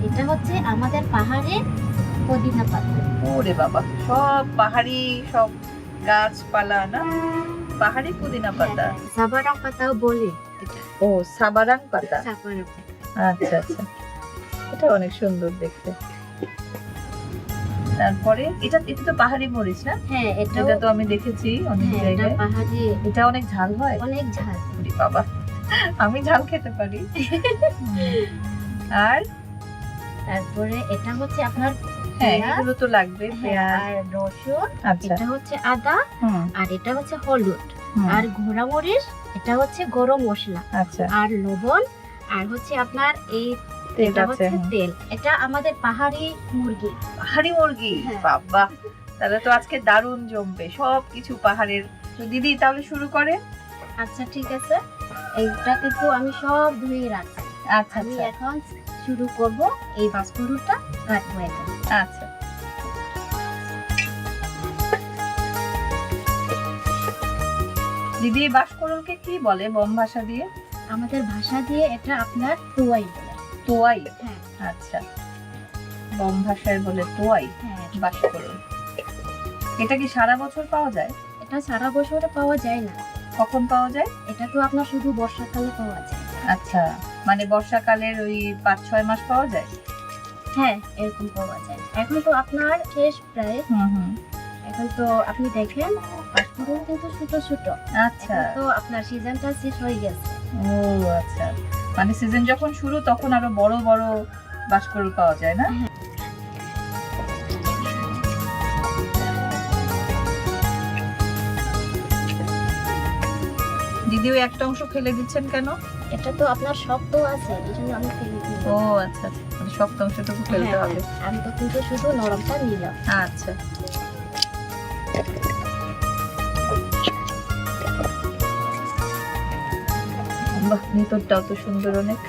এটা হচ্ছে আমাদের পাহাড়ে পুদিনা পাতা। ওরে বাবা, সব পাহাড়ি সব গাছপালা না, পাহাড়ি পুদিনা পাতা। সাবারাং পাতাও বলে এটা। ও, সাবারাং পাতা। সাবারাং পাতা। আচ্ছা আচ্ছা, এটা অনেক সুন্দর দেখতে। তারপরে এটা তো পাহাড়ি মরিচ না? হ্যাঁ, এটা তো আমি দেখেছি অনেক এটা জায়গায়। পাহাড়ি, এটা অনেক ঝাল হয়। অনেক ঝাল। ওরে বাবা, আমি ঝাল খেতে পারি। আর তারপরে এটা হচ্ছে আপনার হ্যাঁ, পেঁয়াজ, এগুলো তো লাগবে, পেঁয়াজ আর রসুন, আচ্ছা, এটা হচ্ছে আদা, হুম আর এটা হচ্ছে হলুদ, হুম, আর ঘোড়া মরিচ, এটা হচ্ছে গরম মশলা, আচ্ছা, আর লবণ, আর হচ্ছে আপনার এই তেল এটা আছে, হচ্ছে হুম। তেল। এটা আমাদের পাহাড়ি মুরগি। পাহাড়ি মুরগি, হ্যাঁ। বাবা, তাহলে তো আজকে দারুণ জমবে সব কিছু পাহাড়ের। তো দিদি তাহলে শুরু করে। আচ্ছা ঠিক আছে, এইটা কিন্তু আমি সব ধুয়ে রাখছি। আচ্ছা আমি আচ্ছা এখন শুরু করব এই বাঁশকুড়ুটা কাটবো এখন। আচ্ছা, দিদি বাঁশকুড়ুলকে কি বলে বম ভাষা দিয়ে? আমাদের ভাষা দিয়ে এটা আপনার তোয়াই বলে। তোয়াই। হ্যাঁ আচ্ছা, বম ভাষায় বলে তোয়াই হ্যাঁ, বাঁশকুড়ুল। এটা কি সারা বছর পাওয়া যায়? এটা সারা বছরে পাওয়া যায় না, কখন পাওয়া যায়? এটা তো আপনার শুধু বর্ষাকালে পাওয়া যায়। আচ্ছা, মানে বর্ষাকালের ওই 5-6 মাস পাওয়া যায়। হ্যাঁ, এরকম পাওয়া যায়। এখন তো আপনার শেষ প্রায়, হুম হুম, এখন তো আপনি দেখেন বাঁশকুড়ুল কিন্তু ছোট ছোট। আচ্ছা, এখন তো আপনার সিজনটা শেষ হয়ে গেছে। ও আচ্ছা, মানে সিজন যখন শুরু তখন আরো বড় বড় বাঁশকুড়ুল পাওয়া যায় না? দিদিও একটা অংশ ফেলে দিচ্ছেন কেন? এটা তো আপনার শক্ত আছে, এই জন্য আমি ফেলে দিই। ও আচ্ছা আচ্ছা, মানে শক্ত অংশটুকু ফেলতে হ্যাঁ, হবে। আমি তো কিন্তু শুধু নরমটা নিলাম। আচ্ছা, বাহ, ভিতরটাও তো সুন্দর অনেক।